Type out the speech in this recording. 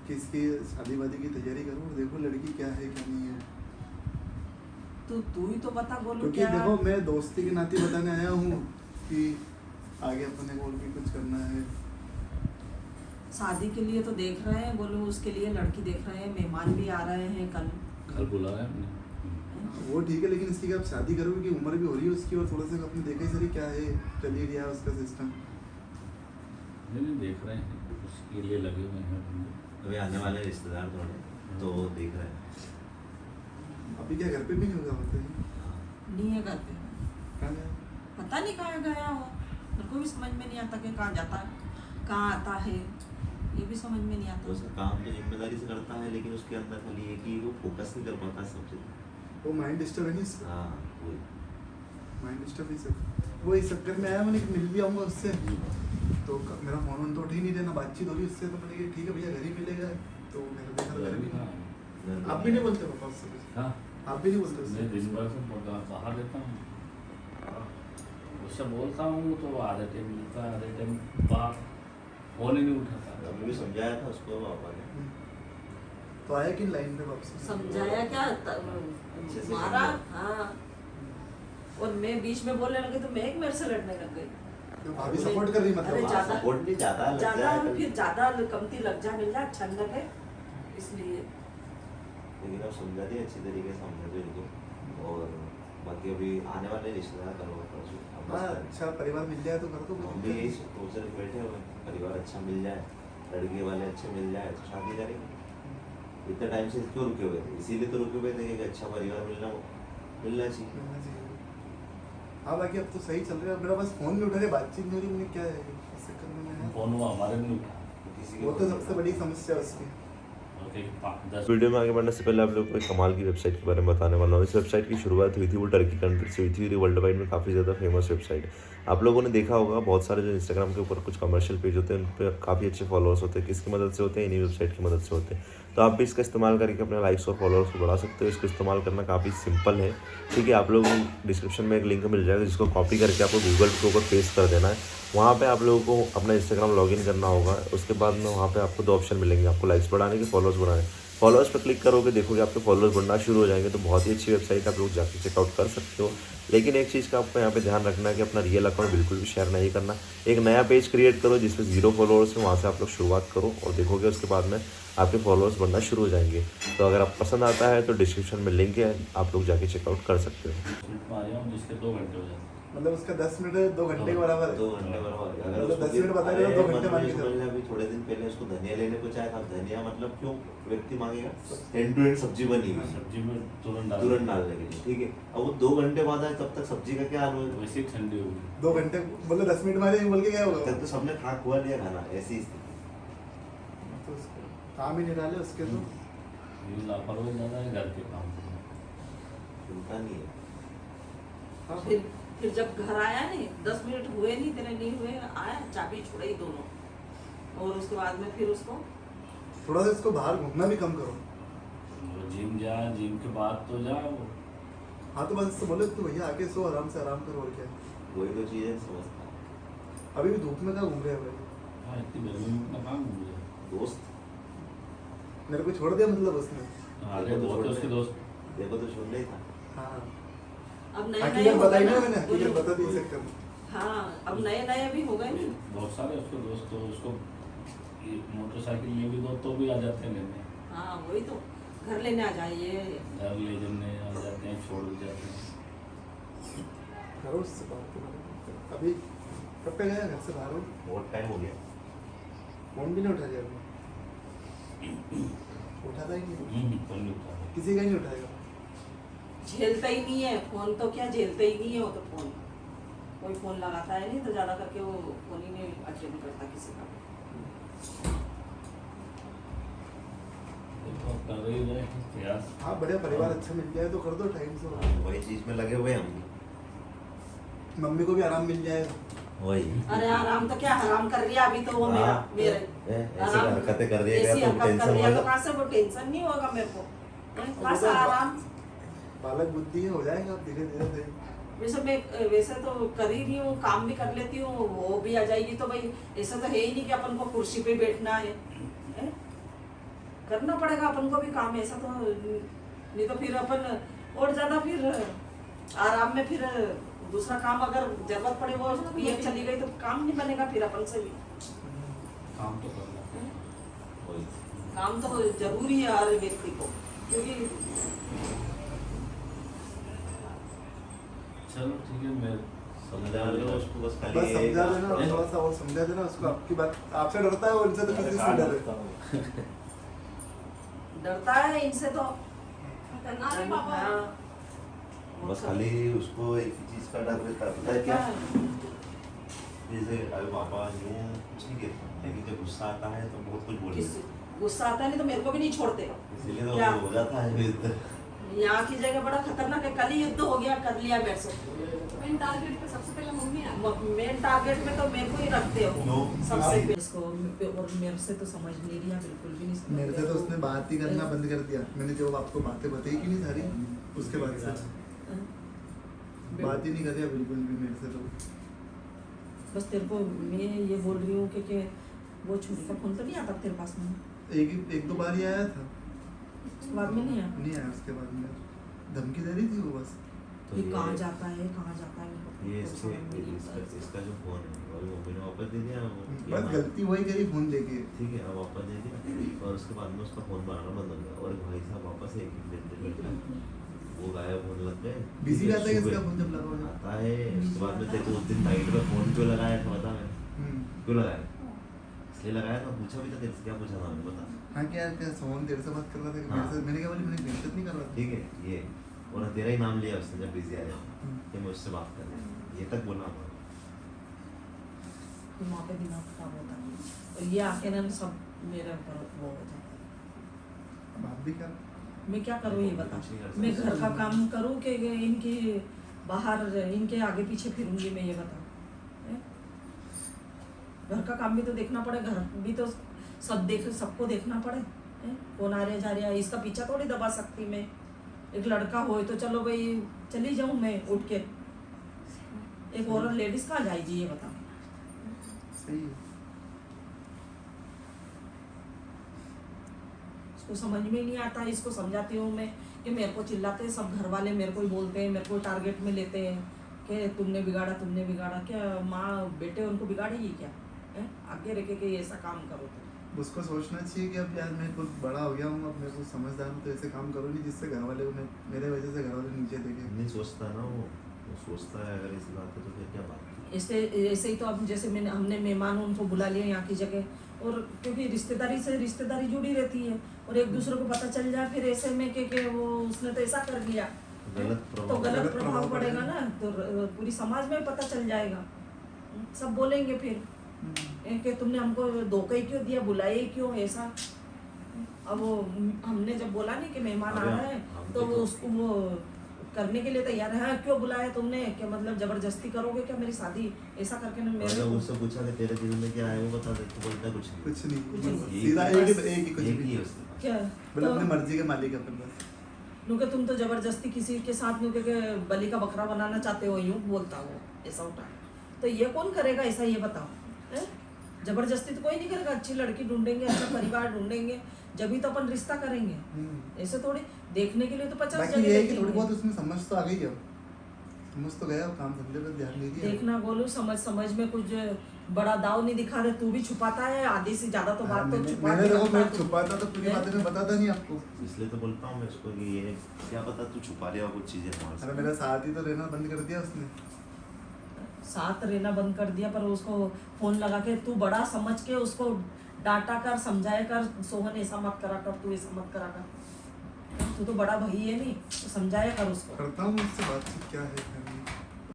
किसकी शादी वादी की तैयारी करो और देखो लड़की क्या है क्या नहीं है। तो तू ही तो बता बोलो क्योंकि क्या। देखो मैं दोस्ती के नाते बताने आया हूँ कि आगे अपने को और भी कुछ करना है। शादी के लिए तो देख रहे हैं, बोलो उसके लिए लड़की देख रहे हैं, मेहमान भी आ रहे हैं कल बुला रहे हैं वो ठीक है, लेकिन इसकी क्या आप शादी करोगे कि उम्र भी हो रही है उसकी, और थोड़ा सा आपने देखा ही सही क्या है चल ही रहा है उसका सिस्टम। नहीं देख रहे हैं उसके लिए लगे हुए हैं। अभी आने वाले रिश्तेदार थोड़े तो देख रहे हैं। अभी क्या घर पे भी नहीं होगा मतलब? नहीं है घर पे, कहाँ गया? पता नहीं कहाँ गया हो। मेरे को भी समझ में नहीं आता कि कहाँ जाता है कहाँ आता है, ये भी समझ में नहीं तो आता। उसका काम तो जिम्मेदारी से करता है, लेकिन उसके अंदर खाली है कि वो फोकस नहीं कर पाता सब चीज़। वो माइंड डिस्टर्ब है नहीं इसका? हाँ वही माइंड डिस्टर्ब ही सब वो इस चक्कर में आया। मैंने मिल भी आऊँगा उससे तो मेरा फोन तो उठ ही नहीं देना, बातचीत होगी उससे तो मैंने कहा ठीक है भैया घर ही मिलेगा। तो मेरे देखा घर भी नहीं। आप भी नहीं बोलते पापा उससे कुछ? हाँ आप भी नहीं बोलते उससे? मैं दिन भर से बाहर रहता हूँ, उससे बोलता हूँ तो आधे टाइम मिलता है, आधे टाइम बाहर फोन ही नहीं उठाता। हमने भी समझाया था उसको पापा ने। तो आया कि लाइन पे वापस? समझाया क्या अच्छे से मारा। समझाया। हाँ, और मैं बीच में बोलने लगी तो मैं एक मेरे से लड़ने लग गई। तो भाभी सपोर्ट कर रही अरे मतलब? ज्यादा सपोर्ट नहीं ज्यादा लग ज्यादा जाए फिर ज्यादा कमती लग जा मिल जा अच्छा न लगे, इसलिए लेकिन अब समझा दिया अच्छी तरीके से समझा दिया इनको। और बाकी अभी आने वाले रिश्तेदार करो हाँ अच्छा परिवार मिल जाए तो कर दो। हम भी यही सोच रहे बैठे हुए हैं, परिवार अच्छा मिल जाए, लड़के वाले अच्छे मिल जाए तो शादी करेंगे। इतने टाइम से क्यों रुके हुए थे? इसीलिए तो रुके हुए थे कि अच्छा परिवार मिलना चाहिए। मिलना चाहिए। हाँ बाकी अब तो सही चल रहा है। मेरा बस फोन नहीं उठा रहे, बातचीत नहीं हो रही। मैंने क्या है इस चक्कर में आया। फोन वो हमारे भी नहीं उठा। किसी वो तो सबसे बड़ी समस्या है उसकी। वीडियो में आगे बढ़ने से पहले आप लोग को एक कमाल की वेबसाइट के बारे में बताने वाला हूँ। इस वेबसाइट की शुरुआत हुई थी वो टर्की कंट्री से हुई थी। वर्ल्ड वाइड में काफ़ी ज़्यादा फेमस वेबसाइट है। आप लोगों ने देखा होगा बहुत सारे जो इंस्टाग्राम के ऊपर कुछ कमर्शियल पेज होते हैं उन पर काफ़ी अच्छे फॉलोअर्स होते हैं। किसकी मदद से होते हैं? इन्हीं वेबसाइट की मदद से होते हैं। तो आप भी इसका इस्तेमाल करके अपने लाइक्स और फॉलोअर्स को बढ़ा सकते हो। इसको इस्तेमाल करना काफ़ी सिंपल है, ठीक है। आप लोगों को डिस्क्रिप्शन में एक लिंक मिल जाएगा जिसको कॉपी करके आपको गूगल के ऊपर पेस्ट कर देना है। वहाँ पे आप लोगों को अपना इंस्टाग्राम लॉगिन करना होगा। उसके बाद में वहाँ पे आपको 2 ऑप्शन मिलेंगे, आपको लाइक्स बढ़ाने के, फॉलोअर्स बढ़ाने। फॉलोअर्स पर क्लिक करोगे, देखोगे आपके फॉलोअर्स बढ़ना शुरू हो जाएंगे। तो बहुत ही अच्छी वेबसाइट, आप लोग जाके चेकआउट कर सकते हो। लेकिन एक चीज़ का आपको यहाँ पे ध्यान रखना है कि अपना रियल अकाउंट बिल्कुल भी शेयर नहीं करना। एक नया पेज क्रिएट करो जिसमें 0 फॉलोअर्स है, वहाँ से आप लोग शुरुआत करो और देखोगे उसके बाद में आपके फॉलोअर्स बढ़ना शुरू हो जाएंगे। तो अगर आप पसंद आता है तो डिस्क्रिप्शन में लिंक है, आप लोग जाके चेकआउट कर सकते हो। जिसके 2 घंटे हो जाते मतलब उसका 10 मिनट 2 घंटे के बराबर है। 2 घंटे बराबर। अगर मतलब उसको 10 मिनट बता रहे हो, 2 घंटे मान के चलो। अभी थोड़े दिन पहले उसको धनिया लेने को चाहे था। धनिया मतलब क्यों व्यक्ति मांगेगा? एंड टू एंड सब्जी बनी हुई सब्जी में तुरंत डालने के लिए, ठीक है। अब वो 2 घंटे बाद आए तब तक सब्जी का क्या हाल होगा? वैसे ही ठंडी होगी। 2 घंटे मतलब 10 मिनट मारे बोल के क्या होगा? तब तो सबने खा खुआ लिया खाना, ऐसी स्थिति। तो उसको काम ही नहीं डाले उसके तो। ये लापरवाही ज़्यादा है घर के काम में। चिंता नहीं है। हाँ, फिर जब घर आया नहीं 10 मिनट हुए नहीं तेरे नहीं हुए, आया चाबी छुड़ाई दोनों, और उसके बाद में फिर उसको थोड़ा सा इसको बाहर घूमना भी कम करो। जिम जा, जिम के बाद तो जाओ। हाँ तो बस इससे बोले तो भैया आके सो आराम से, आराम करो और क्या। वही तो चीज़ें समझता है। अभी भी धूप में क्या घूम रहे हैं भाई? हाँ इतनी गर्मी में अपना काम घूम जाए। दोस्त मेरे को छोड़ दिया मतलब उसने? अरे बहुत है उसके दोस्त। देखो तो छोड़ नहीं था। हाँ अब नए हकीकत हो बताई गए ना मैंने, ना, हकीकत बोलो। बता दी सकते। हाँ अब नए भी हो गए नहीं। बहुत सारे उसके दोस्त, तो उसको मोटरसाइकिल में भी दो तो भी आ जाते हैं लेने। हाँ वही तो, घर लेने आ जाइए। घर ले जाने आ जाते हैं, छोड़ भी जाते हैं। करो उससे बात करो। अभी कब पे गया घर से बाहर हो? बहुत टाइम हो गया। फोन भी नहीं उठा दिया आपने? उठाता ही नहीं, फोन नहीं उठा रहा। किसी का ही नहीं उठाएगा। झेलता ही नहीं है फोन, तो क्या झेलता ही नहीं है वो तो। फोन कोई फोन लगाता है नहीं तो ज्यादा करके वो फोन ही नहीं अटेंड करता किसी का। देखो कर रही है प्रयास। हाँ बढ़िया परिवार अच्छा मिल जाए तो कर दो टाइम से। वही चीज में लगे हुए हम। मम्मी को भी आराम मिल जाएगा। वही। अरे आराम तो क्या हराम कर रही है अभी तो वो मेरा हाँ, मेरे ऐसी हरकतें कर रही है ऐसी तो हरकत कर टेंशन रही है तो होगा। कहाँ से वो टेंशन नहीं होगा मेरे को। कहाँ से आराम। बालक बुद्धि है, हो जाएगा धीरे धीरे। वैसे तो कर ही रही हूँ, काम भी कर लेती हूँ, वो भी आ जाएगी तो भाई ऐसा तो है ही नहीं कि अपन को कुर्सी पे बैठना है। करना पड़ेगा अपन को भी काम, ऐसा तो नहीं तो फिर अपन और ज्यादा फिर आराम में फिर दूसरा काम अगर जरूरत पड़े वो पीएफ चली गई तो काम नहीं बनेगा फिर अपन से भी। काम तो करना वही। काम तो जरूरी है हर व्यक्ति को, क्योंकि चलो ठीक है, मैं समझा लो उसको, बस खाली बस समझा एक- देना, थोड़ा सा और समझा देना उसको, आपकी बात आपसे डरता है, वो इनसे तो किसी से डर है। डरता है इनसे तो करना है पापा। हाँ। बस खाली उसको एक ही चीज का डर रहता है, पता है क्या? जैसे अरे पापा यूं कुछ नहीं कहता, लेकिन जब गुस्सा आता है तो बहुत कुछ बोल किस देता है। गुस्सा आता है नहीं तो मेरे को भी नहीं छोड़ते। इसीलिए तो क्या? हो जाता है युद्ध। यहाँ की जगह बड़ा खतरनाक है, कल ही युद्ध हो गया, कर लिया मेरे से। मेन टारगेट पे सबसे पहले मम्मी आ मेन टारगेट में तो मेरे को ही रखते हो नो। सबसे हाँ। पहले। इसको और मेरे से तो समझ नहीं रहा, बिल्कुल भी नहीं समझ मेरे से रहा। तो उसने बात ही करना बंद कर दिया। मैंने जब आपको बातें बताई कि नहीं सारी, उसके बाद से हाँ। बात ही नहीं कर दिया बिल्कुल भी मेरे से। तो बस तेरे को मैं ये बोल रही हूँ कि वो छुरी का फोन तो नहीं आता तेरे पास में? एक दो बार ही आया था, उसके बाद में नहीं आया? नहीं आया। उसके बाद में धमकी दे रही थी वो बस। तो ये ये- कहाँ जाता है, कहाँ जाता है मेरे को ये कुछ इसके समझ में नहीं आता। इसका जो फोन है वो अभी मम्मी ने वापस दे दिया वो बस गलती वही करी फोन लेके। ठीक है, अब वापस दे दिया और उसके बाद में उसका फोन बनाना बंद हो गया और भाई साहब वापस एक दिन वो गायब होने लग गए। बिजी ठीक है, आता है सुबह इसका फोन जब लगा हुआ आता है। उसके बाद में देखो उस दिन नाइट में फोन क्यों लगाया था बता मैं है। क्यों लगाया? इसलिए लगाया था, पूछा भी था तेरे से, क्या पूछा था मैंने बता। हाँ क्या यार, क्या सोहन तेरे से बात कर रहा था कि मेरे से, मैंने क्या बोली, मैंने मेहनत नहीं कर रहा था। ठीक है, ये और तेरा ही नाम लिया उसने जब बिजी आया कि मैं उससे बात कर रहा, ये तक बोलना पड़ा। फिर वहाँ पे दिमाग खराब होता है और ये आके ना सब मेरे ऊपर वो हो जाता है। अब आप भी क्या, मैं क्या करूँ ये बता? कुछ नहीं कर मैं सकते। घर का काम करूँ कि इनकी बाहर इनके आगे पीछे फिरूंगी मैं, ये बता? हैं? घर का काम भी तो देखना पड़े, घर भी तो सबको देखना पड़े। हैं? कौन आ रहा जा रहा है, इसका पीछा थोड़ी दबा सकती मैं। एक लड़का हो तो चलो भाई चली जाऊं मैं उठ के, एक औरत लेडीज कहाँ जाएगी ये बता? सही है। इसको समझ में नहीं आता, इसको समझाती हूँ मैं कि मेरे को चिल्लाते हैं सब घर वाले, मेरे को ही बोलते हैं, मेरे को टारगेट में लेते हैं कि तुमने बिगाड़ा। क्या माँ बेटे उनको बिगाड़ेगी क्या? है? आगे रखे कि ऐसा काम करो तो उसको सोचना चाहिए कि अब यार मैं खुद बड़ा हो गया हूँ, अब मैं कुछ समझदार हूँ, तो ऐसे काम करो नहीं जिससे घर वाले को मेरे वजह से घर वाले नीचे देखे। नहीं सोचता ना वो सोचता है अगर ऐसी बात है तो फिर क्या बात है। ऐसे ही तो अब जैसे हमने मेहमान उनको बुला लिया यहाँ की जगह, और क्योंकि रिश्तेदारी से रिश्तेदारी जुड़ी रहती है और एक दूसरे को पता चल जाए फिर ऐसे में कि वो उसने तो ऐसा कर दिया गलत तो प्रभाव गलत प्रभाव पड़ेगा ना, तो पूरी समाज में पता चल जाएगा, सब बोलेंगे फिर कि तुमने हमको धोखा ही क्यों दिया, बुलाया ही क्यों ऐसा। अब वो हमने जब बोला नहीं कि मेहमान आ अरे रहा है हम तो भी वो तो- उसको वो करने के लिए तैयार है। हाँ, क्यों बुलाया तुमने, क्या मतलब जबरदस्ती करोगे क्या मेरी शादी, ऐसा करके ना और मेरे जब उससे पूछा कि तेरे दिल में क्या है वो बता दे तो बोलता कुछ नहीं। कुछ नहीं, कुछ बस नहीं। सीधा एक ही कुछ एक भी। ही है उसके पास। क्या मतलब अपनी मर्जी के मालिक है अपन बस। नुके तुम तो जबरदस्ती किसी के साथ नुके के बलि का बकरा बनाना चाहते हो, यूं बोलता हो ऐसा उठा, तो ये कौन करेगा ऐसा, ये बताओ? हैं? जबरदस्ती तो कोई नहीं करेगा, अच्छी लड़की ढूंढेंगे, अच्छा परिवार ढूंढेंगे, जब भी तो अपन रिश्ता करेंगे। ऐसे थोड़ी देखने के लिए तो 50 बाकी जगह ये है कि थोड़ी देखेंगे। बहुत उसमें समझ तो आ गई है, समझ तो गया, काम धंधे पर ध्यान नहीं दिया। देखना बोलो, समझ में कुछ बड़ा दाव नहीं दिखा रहे, तू भी छुपाता है आधी से ज्यादा तो बात तो छुपा मैंने के देखो रखता मैं है तू। छुपाता तो पूरी बातें मैं बताता नहीं आपको। इसलिए तो बोलता हूँ मैं उसको कि ये क्या पता तू छुपा रहा हो कुछ चीजें हमारे अरे से। मेरा साथ ही तो रहना बंद कर दिया उसने। साथ रहना बंद कर दिया, पर उसको फोन लगा के तू बड़ा समझ के उसको डांटा कर, समझाया कर, सोहन ऐसा मत करा कर, तू ऐसा मत करा कर, तू तो बड़ा भाई है नहीं, तो समझाया कर उसको। करता हूँ उससे बातचीत, क्या है क्या नहीं।